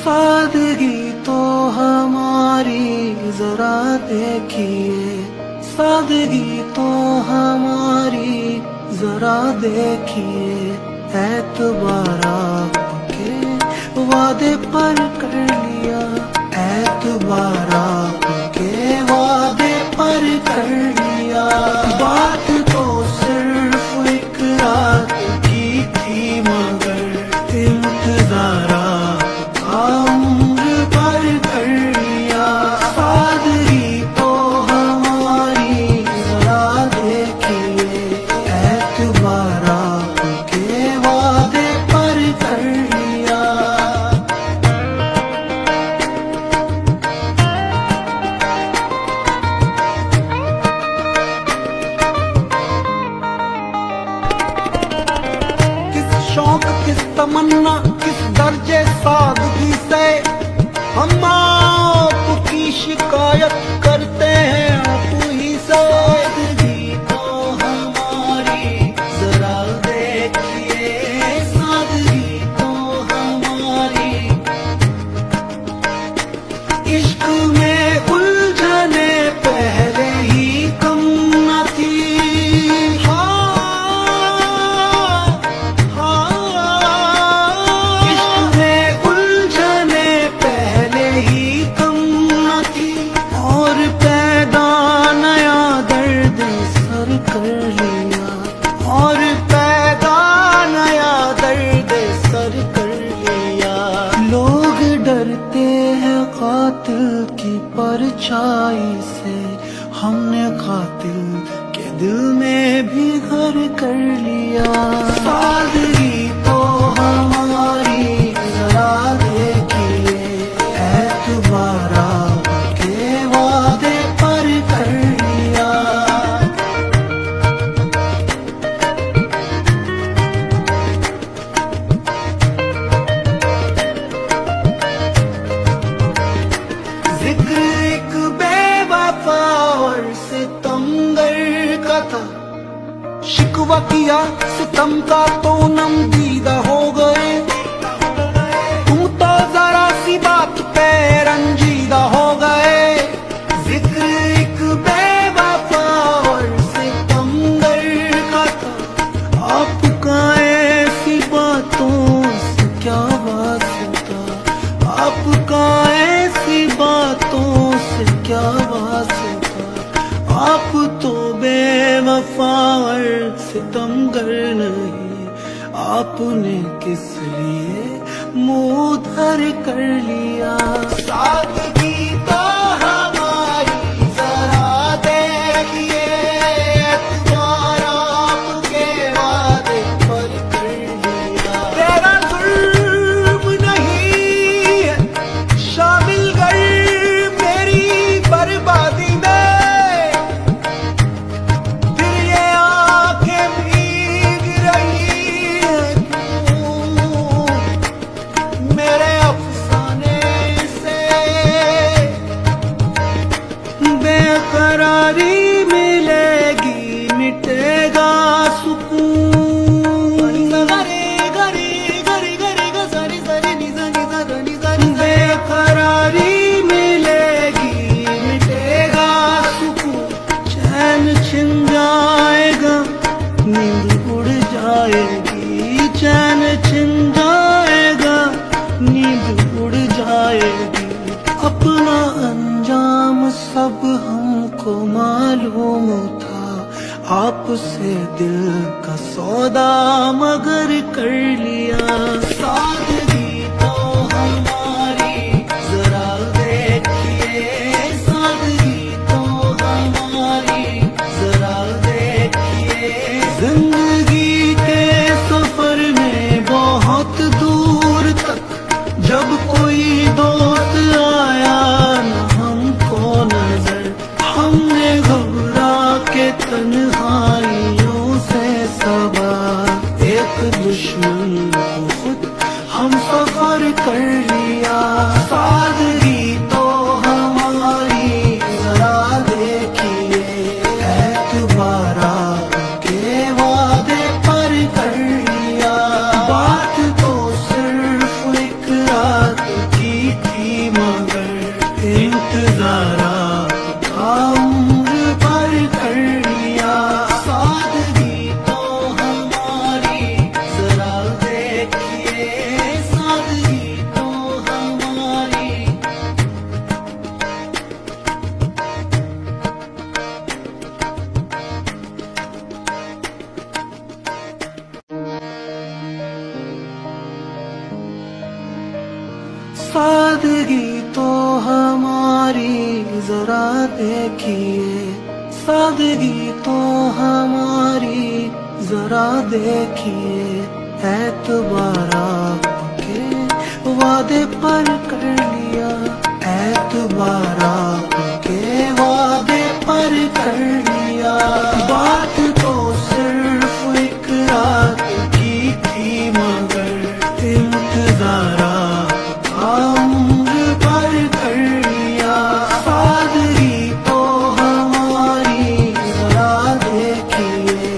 सादगी तो हमारी जरा देखिए, सादगी तो हमारी जरा देखिए, एतबार आपके वादे पर कर लिया, एतबार आपके वादे पर कर लिया। बात तो सिर्फ एक रात की थी मगर इंतजार आपका उम्र भर कर लिया। सादगी तो हमारी जरा देखिए, एतबार आपके वादे पर कर लिया। शौक किस तमन्ना किस दर्जे सादगी से हम आपकी शिकायत करते हैं आप ही से। सादगी तो हमारी जरा देखिए, सादगी तो हमारी। इश्क में उलझने पहले ही कम न थी, और पैदा नया दर्द सर कर लिया। लोग डरते हैं कातिल की परछाई से, हमने कातिल के दिल में भी घर कर लिया। सादगी तो हमारी जरा देखिए, एतबार आपके वादे पर कर लिया। जिक्र एक बेवफा और सितमगर का था, शिकवा किया सितम का तो नम दीदा हो गए। तुम तो जरा सी बात पे रंजीदा हो गए। जिक्र एक बेवफा और सितमगर का था, आपका ऐसी बातों से क्या वास्ता, आपका ऐसी बातों से क्या वास्ता। आप तो बेवफा और सितमगर नहीं, आपने किस लिए मुंह धर कर लिया। सादगी तो हमारी जरा देखिए, एतबार आपके वादे पर कर लिया। तेरा जुर्म नहीं है शामिल कर मेरी बर्बादी में, फिर ये आंखें भीग रही हैं क्यों मेरे अफसाने से। बेकरारी मिलेगी मिटेगा सुकून, बेकरारी मिलेगी मिटेगा सुकून। चैन छिन जाएगा नींद उड़ जाएगी, चैन छिन जाएगा नींद उड़ जाएगी। अपना अंजाम सब हमको मालूम था, आपसे दिल का सौदा मगर कर लिया। सादगी तो हमारी जरा देखिए, सादगी तो हमारी जरा देखिए। जिंदगी के सफर में बहुत दूर तक जब कोई दोस्त आया न हमको नजर, हमने घबरा के तन्हाइयों से सबा एक दुश्मन को खुद हम सफर कर लिया। सादगी तो हमारी जरा देखिए, एतबार आपके वादे पर कर लिया। बात तो सिर्फ एक रात की सादगी तो हमारी जरा देखिए, सादगी तो हमारी जरा देखिए, एतबार आपके वादे पर कर लिया, एतबार आपके वादे पर कर लिया। बात तो सिर्फ एक रात की थी मगर इंतजार आपका उम्र भर कर लिया। सादगी तो हमारी जरा देखिए,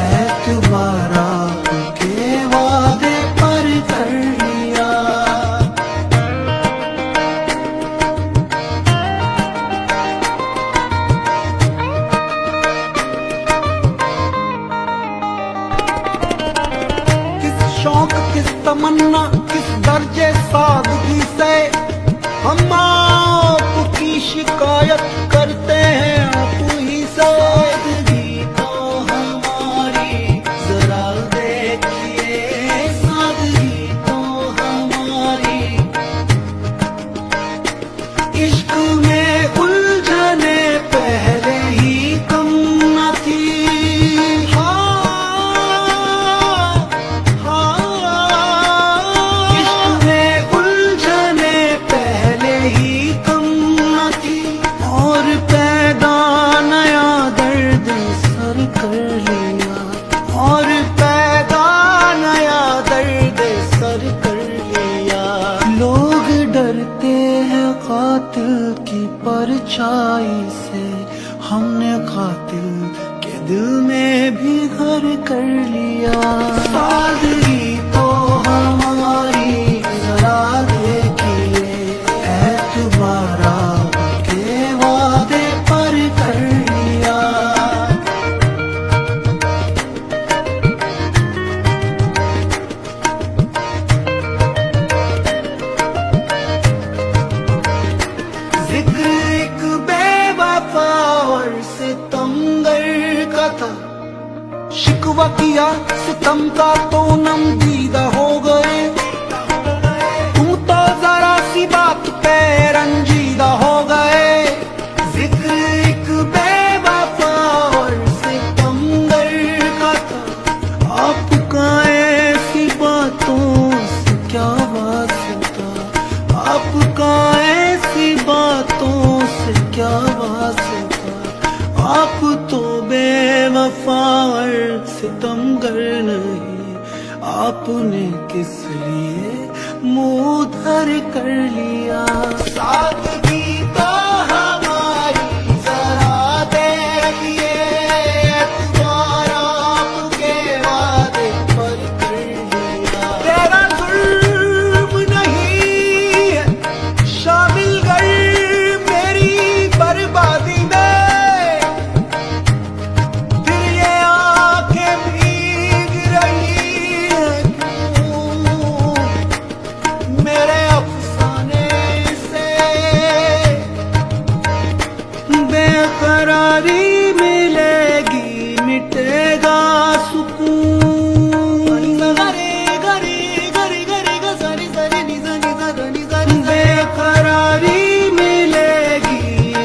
एतबार आपके वादे पर कर लिया। किस शौक किस तमन्ना किस दर्जे सादगी से हम आपकी शिकायत करते हैं आप ही से। सादगी तो हमारी जरा देखिए, सादगी तो हमारी। इश्क में उलझने पहले ही कम न थी। इश्क में उलझने पहले ही कम न थी, और पैदा नया दर्द सर कर लिया, और पैदा नया दर्द सर कर लिया। लोग डरते हैं कातिल की परछाई से, हमने कातिल के दिल में भी घर कर लिया। सादगी तो हमारी जरा देखिए, एतबार आपके वादे पर कर लिया। जिक्र एक बेवफा और सितमगर का था, शिकवा किया सितम का तो नम दीदा हो गए। तू तो जरा सी बात पे रंजीदा हो गए। जिक्र एक बेवफा और सितमगर का था, आपका ऐसी बातों से क्या वास्ता, आपका ऐसी बातों से क्या वास्ता। आप तो बेवफा और सितमगर नहीं, आपने किस लिए मुंह धर कर लिया। सादगी तो हमारी जरा देखिए, एतबार आपके वादे पर कर लिया। तेरा जुर्म नहीं है शामिल कर मेरी बर्बादी में, फिर ये आंखें भीग रही हैं क्यों मेरे अफसाने से। बेकरारी मिलेगी मिटेगा सुकून। बेकरारी मिलेगी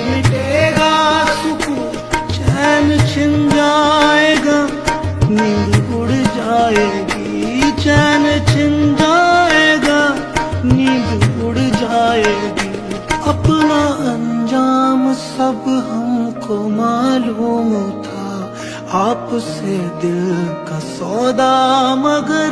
मिटेगा सुकून, चैन छिन जाएगा नींद उड़ जाएगी, चैन छिन जाएगा नींद उड़ जाएगी। अपना अंजाम सब हमको मालूम था, आपसे दिल का सौदा मगर